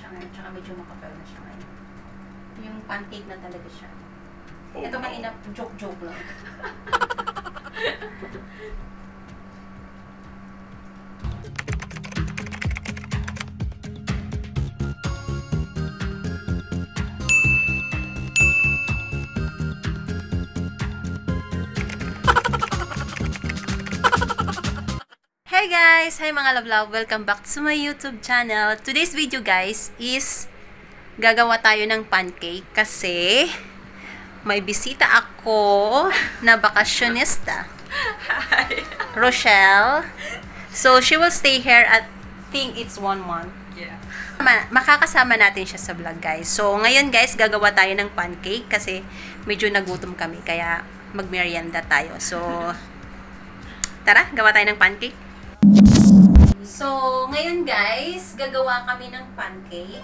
siya ngayon. Tsaka medyo makapal na siya ngayon. Yung pancake na talaga siya. Ito kanina, joke lang. Hey guys! Hi mga love! Welcome back to my YouTube channel. Today's video guys is gagawa tayo ng pancake kasi may bisita ako na bakasyonista. Hi! Rochelle. So she will stay here at think it's 1 month. Yeah. Makakasama natin siya sa vlog guys. So ngayon guys gagawa tayo ng pancake kasi medyo nagutom kami kaya magmerienda tayo. So tara, gawa tayo ng pancake. So, ngayon guys, gagawa kami ng pancake.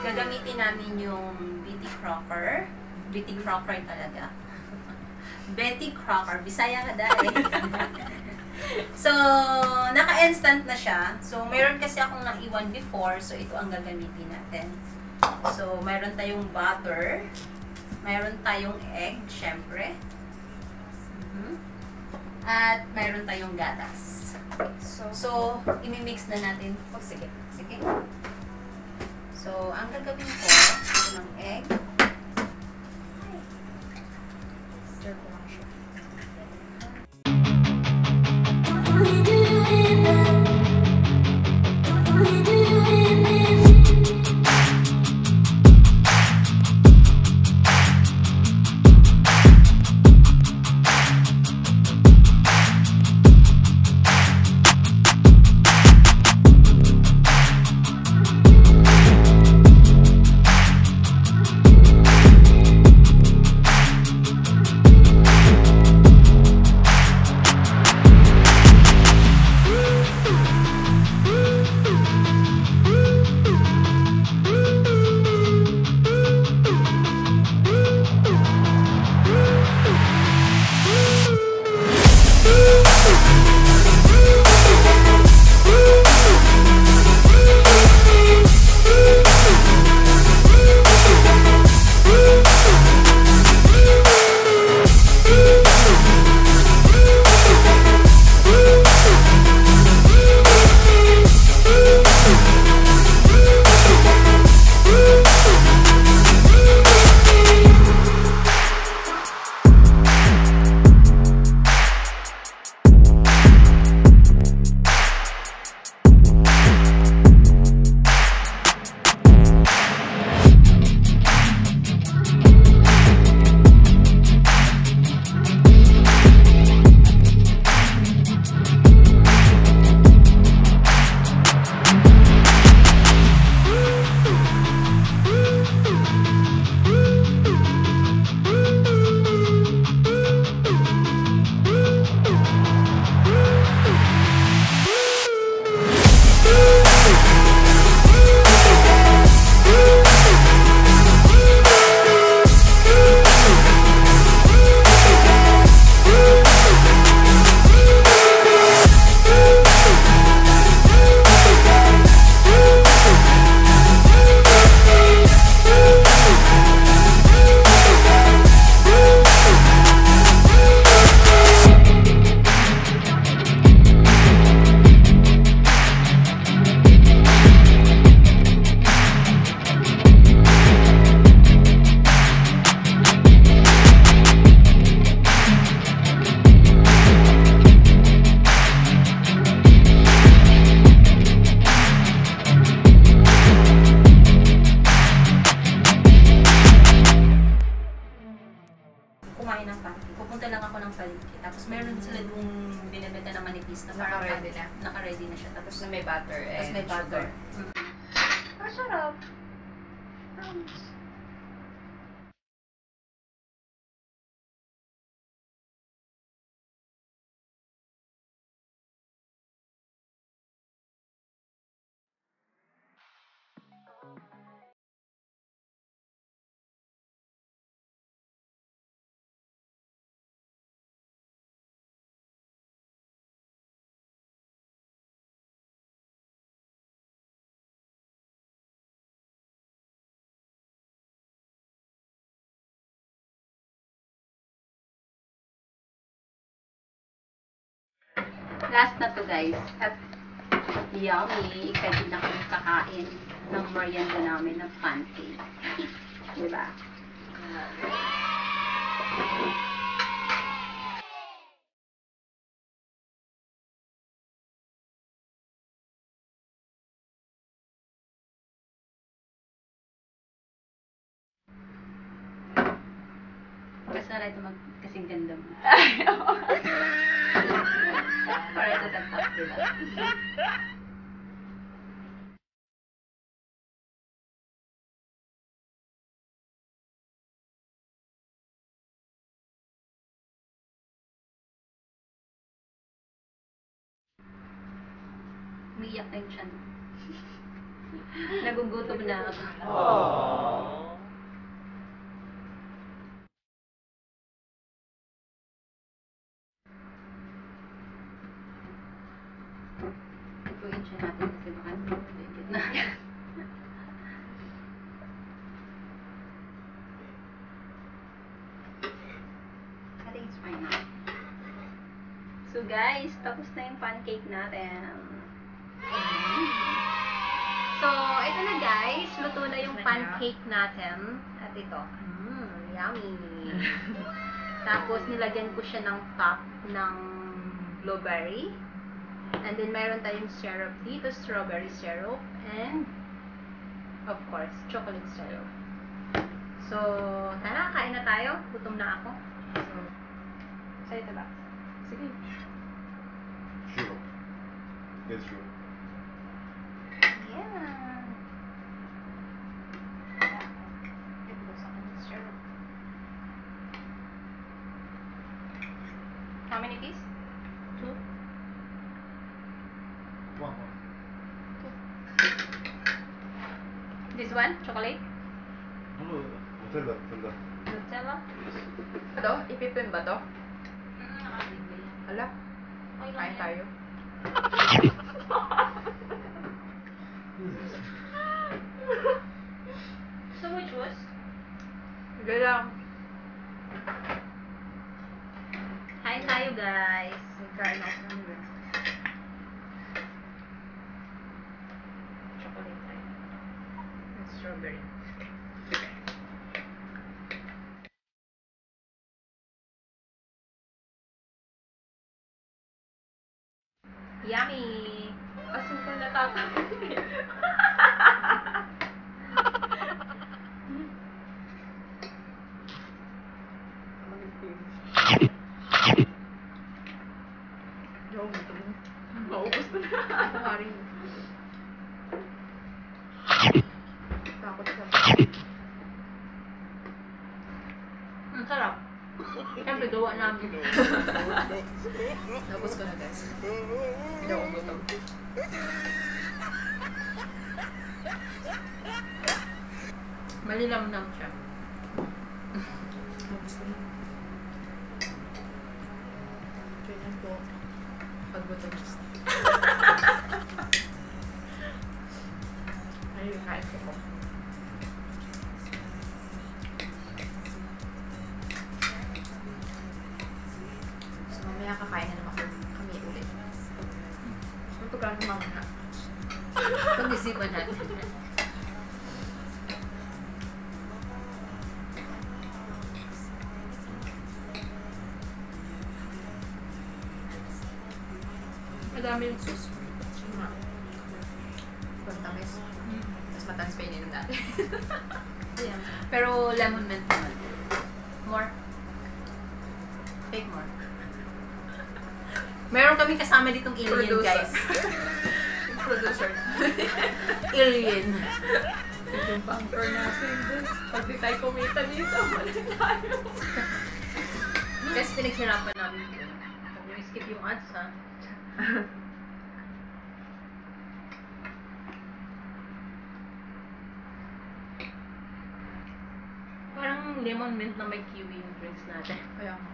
Gagamitin namin yung Betty Crocker. Betty Crocker talaga. Betty Crocker. Bisaya ka dahil. So, naka-instant na siya. So, mayroon kasi akong naiwan before. So, ito ang gagamitin natin. So, mayroon tayong butter. Mayroon tayong egg, syempre. At mayroon tayong gatas. So imi-mix na natin. Sige. So, ang gagawin ko, ito ng egg. Stir ko lang siya. Pupunta lang ako ng palengke. Tapos meron sila yung binibenta na manipis na Naka-ready na. Naka-ready na siya. Tapos na may butter and may butter. Masarap. Promise. Last na to guys. At yummy. Excited na kami kakain ng merienda namin ng pancake. Diba? Basta na ito kasing ganda mo. Para ito tatap nila. Umiiyak na yung tiyan. Nagugutom na ako. Ituin siya natin kasi baka natin na. I think it's fine now. So guys, tapos na yung pancake natin. So, ito na guys. Luto na yung pancake natin. At ito. Yummy. Tapos, nilagyan ko siya ng top ng blueberry. And then, mayroon tayong syrup dito. Strawberry syrup. And, of course, chocolate syrup. So, tara, kain na tayo. Gutom na ako. So, sa'yo ito ba? Sige. Sure. It's true. Yeah. Ito sa akin syrup. How many piece? 2? One. This one? Chocolate? No, Nutella. Nutella? Ito? Ipipin ba to? Nakakabigay. Hala, Okay lang kain yan. tayo. So which was? Sige lang. Kain tayo guys. Nagkain ako ng yun. Chocolate tayo. And strawberry. Yummy! Asin ka natatapin. Yo, gusto mo. Maubos ko na. Ako nga rin. Takot sa... Ang sarap. Siyempre gawa namin. Tapos ko na guys. Hindi ako gutom. Malilamnam siya. Tapos ko na. Ganyan po. Pag gutom. Ayun, kain ko po. So, mamaya kakain na naman kami ulit. Ito ka naman na. Pag-isipan natin. Madami yung sauce. Pagtamis. Mas matamis pa ininom natin. Ayan. Pero lemon mint naman. More. Take more. Meron kami kasama ditong alien, Producer. guys. Producer. Alien. Ito yung bunker natin. Pag di tayo kumita dito, wala tayo. Kasi pinagsirapan namin ito. Huwag mo skip yung ads, ha? Parang lemon mint na may kiwi yung drinks natin. Kaya nga.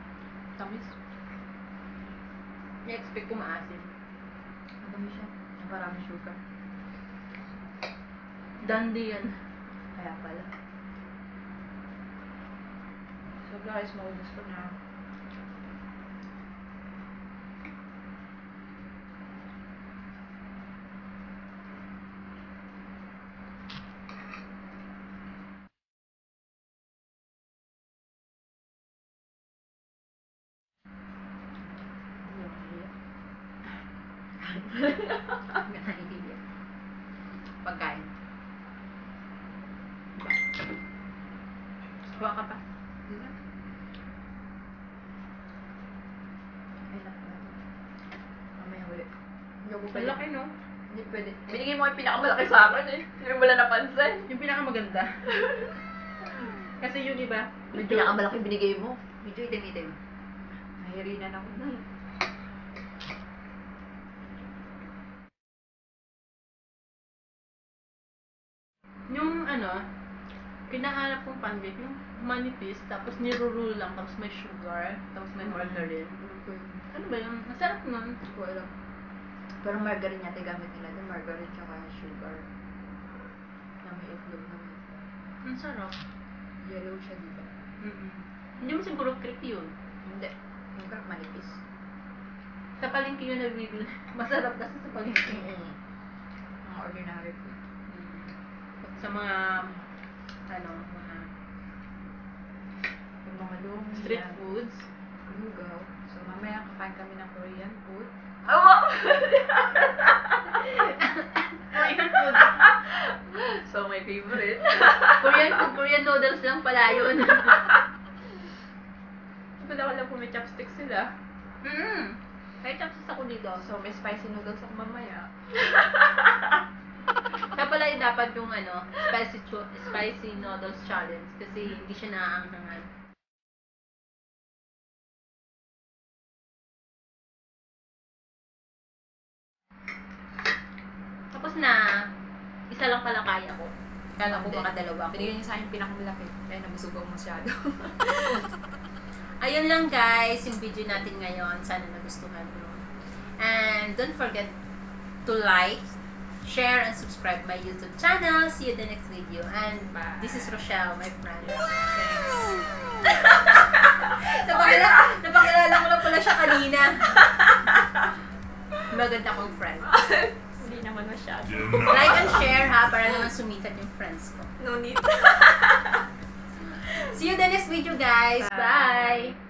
Tamis. I-expect ko maasin. Madami siya. Marami sugar. Dandi yan. Kaya pala. So guys, maubos ko na. Hindi. Pagkain. Kuha ka pa. Diba? Ay, naku. Mamaya ulit. Hindi ko pwede. Malaki, no? Hindi pwede. Binigay mo yung pinakamalaki sa akin eh. Hindi mo wala napansin. Yung pinakamaganda. Kasi yung iba, Yung pinakamalaki binigay mo. Medyo itim-itim. Nahirinan ako. yung ano, kinahanap kong pancake, yung manipis, tapos nirurule lang, tapos may sugar, tapos may margarine. Ano ba yung, masarap nun. Hindi ko alam. Pero margarine yata gamit nila doon. Margarine tsaka sugar. Na may itlog naman. Ang sarap. Yellow siya, di ba? Hindi mo siguro creep yun. Hindi. Yung crap manipis. Sa palengke yun nabibili. Masarap kasi sa palengke. Mga ordinary food. Sa mga, ano, mga Yung mga lumi. street foods. Lugaw. So, mamaya kakain kami ng Korean food. Korean food. So, my favorite. Korean food, Korean noodles lang pala yun. Wala ko lang kung may chopsticks sila. Kahit chopsticks ako dito. So, may spicy noodles ako mamaya. Kaya pala yung dapat yung ano, spicy noodles challenge kasi hindi siya naaanghangan. Tapos na, isa lang pala kaya ko. Kala ko baka dalawa ko. Binigyan niya sa akin pinakamalaki. Kaya nabusog ako masyado. Ayun lang guys, yung video natin ngayon. Sana nagustuhan mo. And don't forget to like, share, and subscribe my YouTube channel. See you in the next video. And Bye. this is Rochelle, my friend. Thanks. Napakilala ko lang pala siya kanina. Maganda kong friend. Hindi naman masyado. Like and share ha, para naman sumikat yung friends ko. No need. See you in the next video guys. Bye!